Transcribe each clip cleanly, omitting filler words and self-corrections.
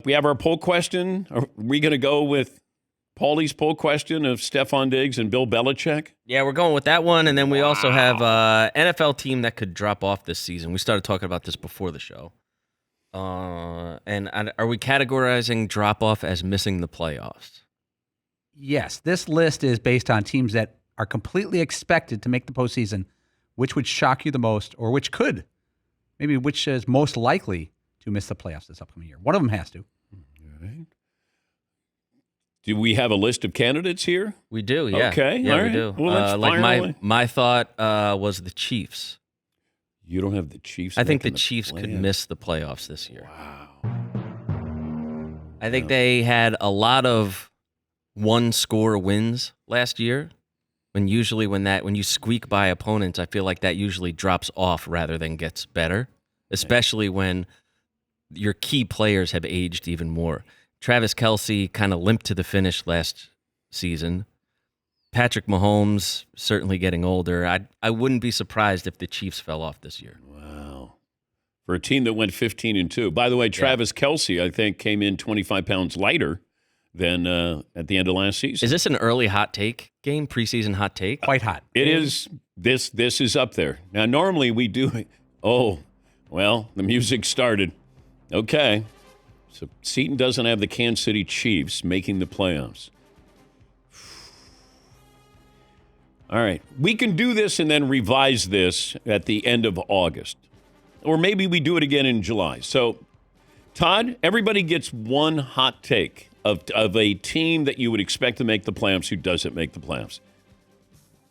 We have our poll question. Are we going to go with Paulie's poll question of Stephon Diggs and Bill Belichick? Yeah, we're going with that one. And then we also have NFL team that could drop off this season. We started talking about this before the show. And are we categorizing drop-off as missing the playoffs? Yes. This list is based on teams that are completely expected to make the postseason. Which would shock you the most, or which is most likely to miss the playoffs this upcoming year? One of them has to. All right. Do we have a list of candidates here? We do, yeah. Okay, yeah, all we right. do. Well, let's fire away. My thought was the Chiefs. You don't have the Chiefs. I think the Chiefs could miss the playoffs this year. Wow. I think they had a lot of one-score wins last year. When you squeak by opponents, I feel like that usually drops off rather than gets better, especially when your key players have aged even more. Travis Kelce kind of limped to the finish last season. Patrick Mahomes certainly getting older. I wouldn't be surprised if the Chiefs fell off this year. Wow. For a team that went 15-2. By the way, Travis Kelce, I think, came in 25 pounds lighter than at the end of last season. Is this an early hot take game, preseason hot take? Quite hot. It is. This is up there. Now, normally we do. Oh, well, the music started. Okay. So Seton doesn't have the Kansas City Chiefs making the playoffs. All right. We can do this and then revise this at the end of August. Or maybe we do it again in July. So, Todd, everybody gets one hot take of a team that you would expect to make the playoffs who doesn't make the playoffs.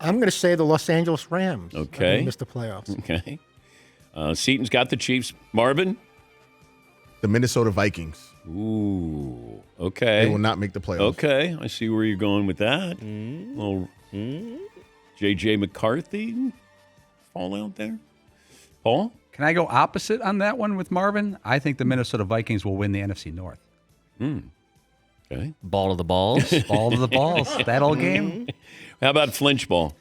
I'm going to say the Los Angeles Rams. Okay. Missed the playoffs. Okay. Seton's got the Chiefs. Marvin? The Minnesota Vikings. Ooh. Okay. They will not make the playoffs. Okay. I see where you're going with that. Little J.J. McCarthy fallout there. Paul? Can I go opposite on that one with Marvin? I think the Minnesota Vikings will win the NFC North. Okay. Ball to the balls. Ball to the balls. That old game. How about flinch ball?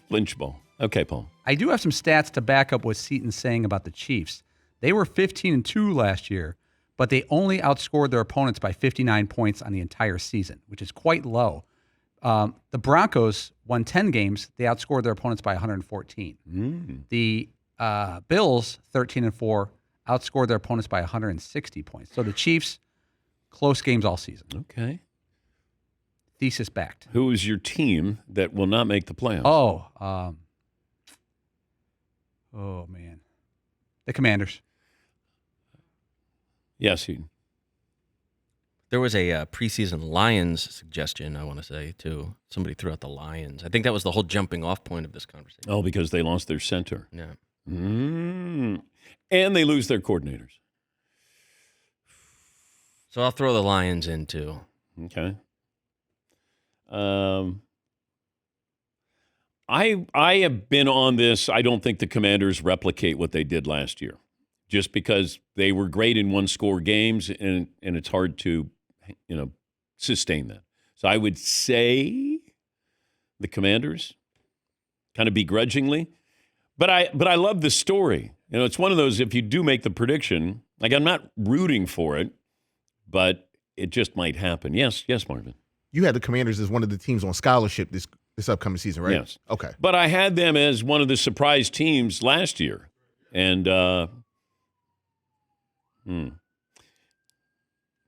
Flinch ball. Okay, Paul. I do have some stats to back up what Seton's saying about the Chiefs. They were 15-2 last year, but they only outscored their opponents by 59 points on the entire season, which is quite low. The Broncos won 10 games. They outscored their opponents by 114. The Bills, 13-4, outscored their opponents by 160 points. So the Chiefs, close games all season. Okay. Thesis backed. Who is your team that will not make the playoffs? Oh, man. The Commanders. Yes, Seton. There was a preseason Lions suggestion, I want to say, too. Somebody threw out the Lions. I think that was the whole jumping off point of this conversation. Oh, because they lost their center. Yeah. And they lose their coordinators. So I'll throw the Lions in, too. Okay. I have been on this. I don't think the Commanders replicate what they did last year, just because they were great in one-score games, and it's hard to, sustain that. So I would say the Commanders, kind of begrudgingly, but I love the story. It's one of those. If you do make the prediction, like I'm not rooting for it, but it just might happen. Yes, Marvin. You had the Commanders as one of the teams on scholarship this upcoming season, right? Yes. Okay. But I had them as one of the surprise teams last year. And,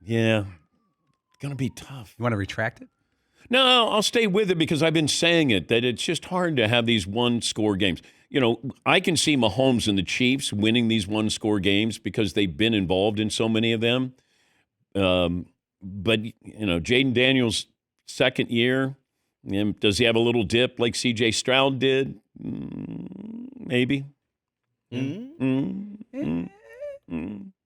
yeah, going to be tough. You want to retract it? No, I'll stay with it because I've been saying it, that it's just hard to have these one-score games. I can see Mahomes and the Chiefs winning these one-score games because they've been involved in so many of them. But, Jaden Daniels' second year, does he have a little dip like C.J. Stroud did? Maybe.